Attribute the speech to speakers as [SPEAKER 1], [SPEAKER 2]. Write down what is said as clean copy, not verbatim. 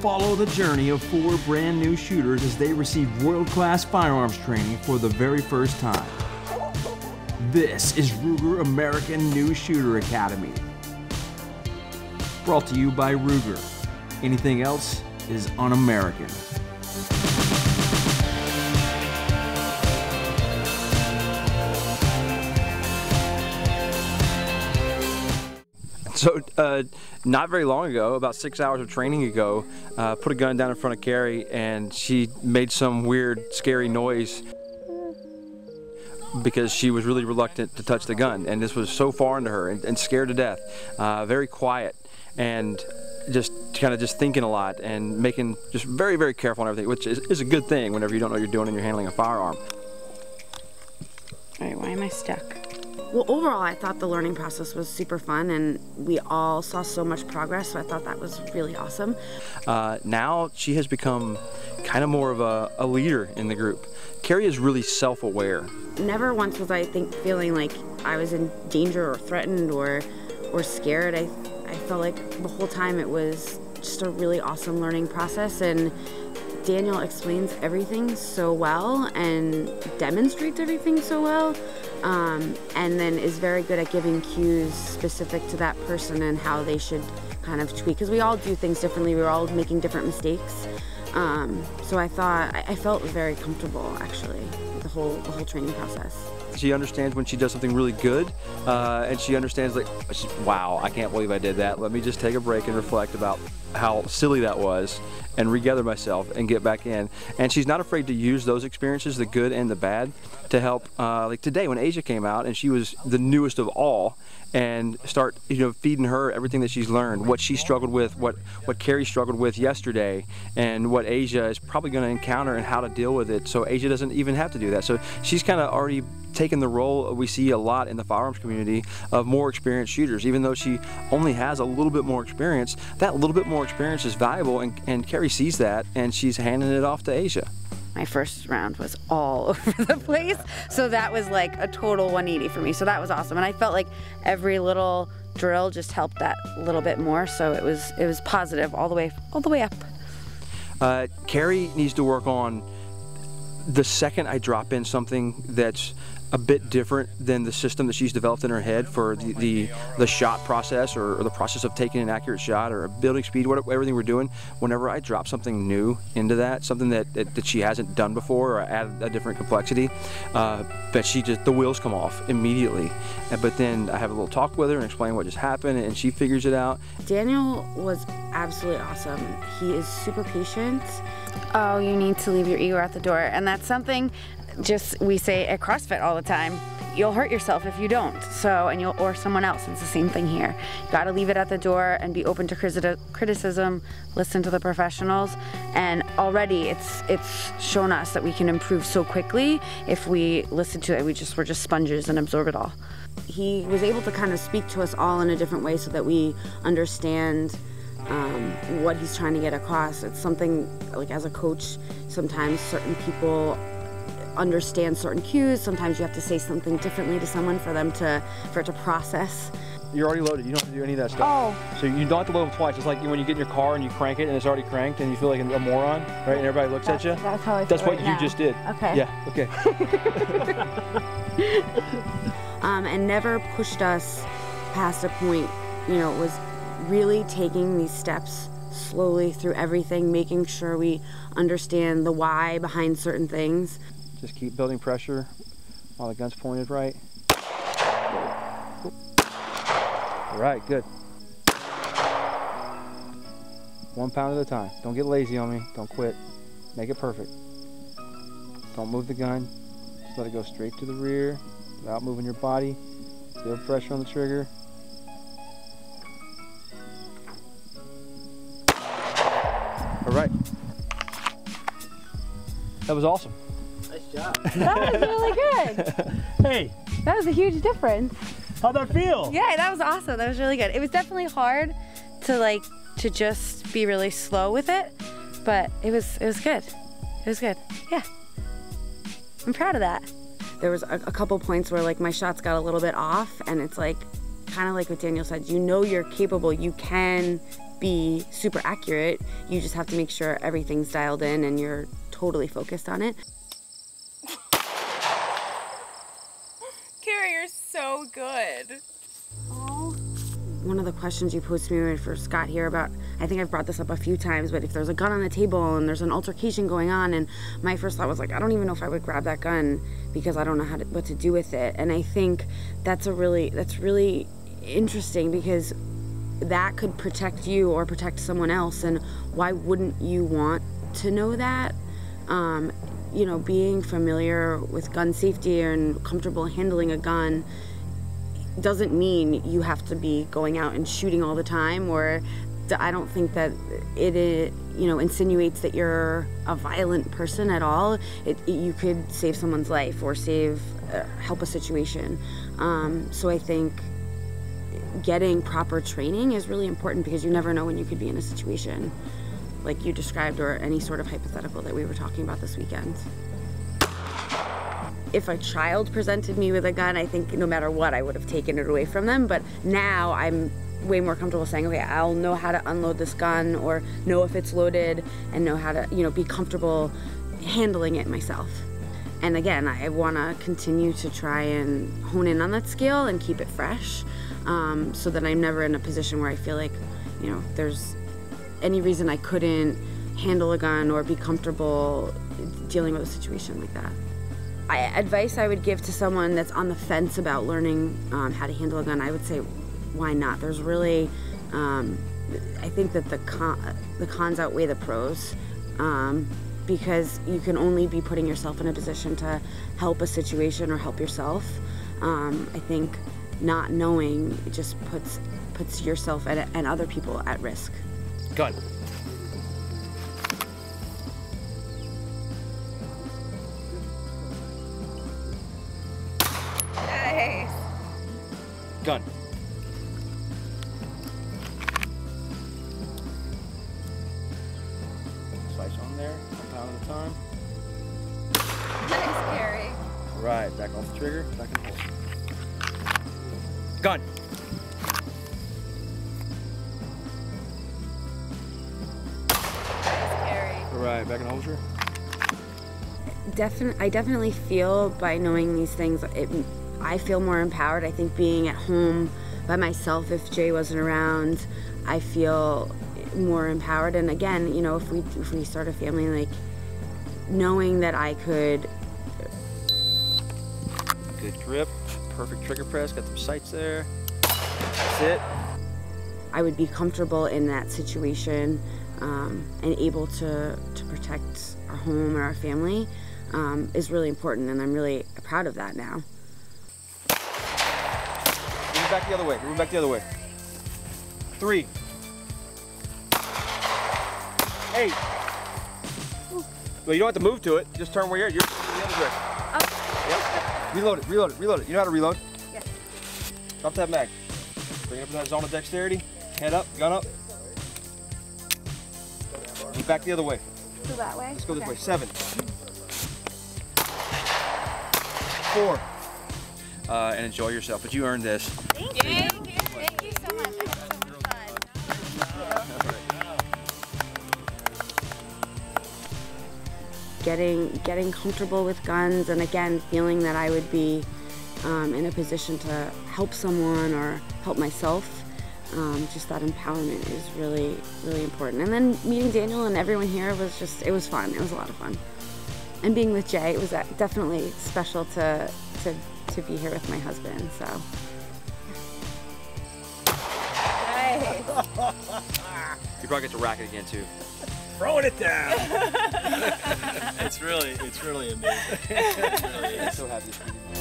[SPEAKER 1] follow the journey of 4 brand new shooters as they receive world-class firearms training for the very first time. This is Ruger American New Shooter Academy. Brought to you by Ruger. Anything else is un-American.
[SPEAKER 2] So, not very long ago, about 6 hours of training ago, put a gun down in front of Cary and she made some weird, scary noise because she was really reluctant to touch the gun, and this was so foreign to her and scared to death. Very quiet and just kind of thinking a lot and making just very, very careful on everything, which is a good thing whenever you don't know what you're doing and you're handling a firearm.
[SPEAKER 3] All right, why am I stuck? Well, overall, I thought the learning process was super fun, and we all saw so much progress, so I thought that was really awesome.
[SPEAKER 2] Now she has become kind of more of a leader in the group. Cary is really self-aware.
[SPEAKER 3] Never once was I feeling like I was in danger or threatened or scared. I felt like the whole time it was just a really awesome learning process, and Daniel explains everything so well and demonstrates everything so well. And then is very good at giving cues specific to that person and how they should kind of tweak, because we all do things differently. We're all making different mistakes. So I felt very comfortable actually with the whole training process.
[SPEAKER 2] She understands when she does something really good, and she understands like, wow, I can't believe I did that. Let me just take a break and reflect about how silly that was and regather myself and get back in. And she's not afraid to use those experiences, the good and the bad, to help. Like today when Asia came out and she was the newest of all, and start feeding her everything that she's learned, what she struggled with, what Cary struggled with yesterday, and what Asia is probably going to encounter and how to deal with it, so Asia doesn't even have to do that. So she's kind of already taken the role we see a lot in the firearms community of more experienced shooters. Even though she only has a little bit more experience, that little bit more experience is valuable, and Cary sees that, and she's handing it off to Asia.
[SPEAKER 3] My first round was all over the place, so that was like a total 180 for me, so that was awesome. And I felt like every little drill just helped that little bit more, so it was positive all the way up.
[SPEAKER 2] Cary needs to work on the second I drop in something that's a bit different than the system that she's developed in her head for the shot process or the process of taking an accurate shot or building speed, everything we're doing. Whenever I drop something new into that, something that she hasn't done before or add a different complexity, that the wheels come off immediately. But then I have a little talk with her and explain what just happened, and she figures it out.
[SPEAKER 3] Daniel was absolutely awesome. He is super patient. Oh, you need to leave your ego at the door, and that's something we say at CrossFit all the time. You'll hurt yourself if you don't. So, or someone else. It's the same thing here. You got to leave it at the door and be open to criticism. Listen to the professionals, and already it's shown us that we can improve so quickly if we listen to it. We're just sponges and absorb it all. He was able to kind of speak to us all in a different way so that we understand what he's trying to get across. It's something like, as a coach, sometimes certain people understand certain cues. Sometimes you have to say something differently to someone for it to process.
[SPEAKER 2] You're already loaded. You don't have to do any of that stuff.
[SPEAKER 3] Oh.
[SPEAKER 2] So you don't have to load them twice. It's like when you get in your car and you crank it and it's already cranked and you feel like a moron, right? And everybody looks at you.
[SPEAKER 3] That's how I feel.
[SPEAKER 2] That's what you just did.
[SPEAKER 3] Okay.
[SPEAKER 2] Yeah. Okay.
[SPEAKER 3] And never pushed us past a point. It was really taking these steps slowly through everything, making sure we understand the why behind certain things.
[SPEAKER 2] Just keep building pressure while the gun's pointed right. All right, good. 1 pound at a time. Don't get lazy on me. Don't quit. Make it perfect. Don't move the gun. Just let it go straight to the rear without moving your body. Build pressure on the trigger. All right. That was awesome.
[SPEAKER 4] Nice job.
[SPEAKER 3] That was really good.
[SPEAKER 4] Hey.
[SPEAKER 3] That was a huge difference.
[SPEAKER 4] How'd that feel?
[SPEAKER 3] Yeah, that was awesome. That was really good. It was definitely hard to just be really slow with it, but it was good. It was good. Yeah. I'm proud of that. There was a couple points where my shots got a little bit off, and it's kind of like what Daniel said, you know you're capable, you can be super accurate. You just have to make sure everything's dialed in and you're totally focused on it.
[SPEAKER 5] Cary, you're so good.
[SPEAKER 3] One of the questions you posed to me when I first got here about, I think I've brought this up a few times, but if there's a gun on the table and there's an altercation going on, and my first thought was like, I don't even know if I would grab that gun because I don't know what to do with it. And I think that's really interesting, because that could protect you or protect someone else, and why wouldn't you want to know that? You know, being familiar with gun safety and comfortable handling a gun doesn't mean you have to be going out and shooting all the time, or I don't think that it you know, insinuates that you're a violent person at all. You could save someone's life or help a situation. So I think getting proper training is really important, because you never know when you could be in a situation like you described, or any sort of hypothetical that we were talking about this weekend. If a child presented me with a gun, I think no matter what, I would have taken it away from them. But now I'm way more comfortable saying, okay, I'll know how to unload this gun, or know if it's loaded, and know how to, you know, be comfortable handling it myself. And again, I want to continue to try and hone in on that skill and keep it fresh, so that I'm never in a position where I feel like, you know, there's any reason I couldn't handle a gun or be comfortable dealing with a situation like that. Advice I would give to someone that's on the fence about learning how to handle a gun, I would say, why not? There's really, I think that the cons outweigh the pros, because you can only be putting yourself in a position to help a situation or help yourself. I think not knowing just puts yourself and other people at risk.
[SPEAKER 2] Gun.
[SPEAKER 5] Nice.
[SPEAKER 2] Gun. Sights on there, 1 pound at a time.
[SPEAKER 5] Nice, Cary.
[SPEAKER 2] Right, back off the trigger, back in hold. Gun.
[SPEAKER 5] Nice, Cary.
[SPEAKER 2] Right, back in holster.
[SPEAKER 3] I definitely feel, by knowing these things, I feel more empowered. I think being at home by myself, if Jay wasn't around, I feel more empowered. And again, you know, if we start a family, like, knowing that I could.
[SPEAKER 2] Good grip, perfect trigger press, got some sights there. That's it.
[SPEAKER 3] I would be comfortable in that situation, and able to protect our home and our family, is really important, and I'm really proud of that now.
[SPEAKER 2] Move back the other way. Move back the other way. 3. 8. Well, you don't have to move to it. Just turn where you're in the other direction. Yep. Reload it. Reload it. Reload it. You know how to reload?
[SPEAKER 3] Yes.
[SPEAKER 2] Drop that mag. Bring it up in that zone of dexterity. Head up. Gun up. Move back the other way.
[SPEAKER 5] Go that way?
[SPEAKER 2] Let's go this way. 7. 4. And enjoy yourself. But you earned this.
[SPEAKER 5] Thank you. Thank you so much. I had so much fun.
[SPEAKER 3] Getting comfortable with guns, and again, feeling that I would be in a position to help someone or help myself. Just that empowerment is really, really important. And then meeting Daniel and everyone here was it was fun. It was a lot of fun. And being with Jay, it was definitely special to be here with my husband, so.
[SPEAKER 5] Nice.
[SPEAKER 2] You probably get to rack it again too.
[SPEAKER 4] Throwing it down. It's really amazing.
[SPEAKER 2] I'm so happy to see you.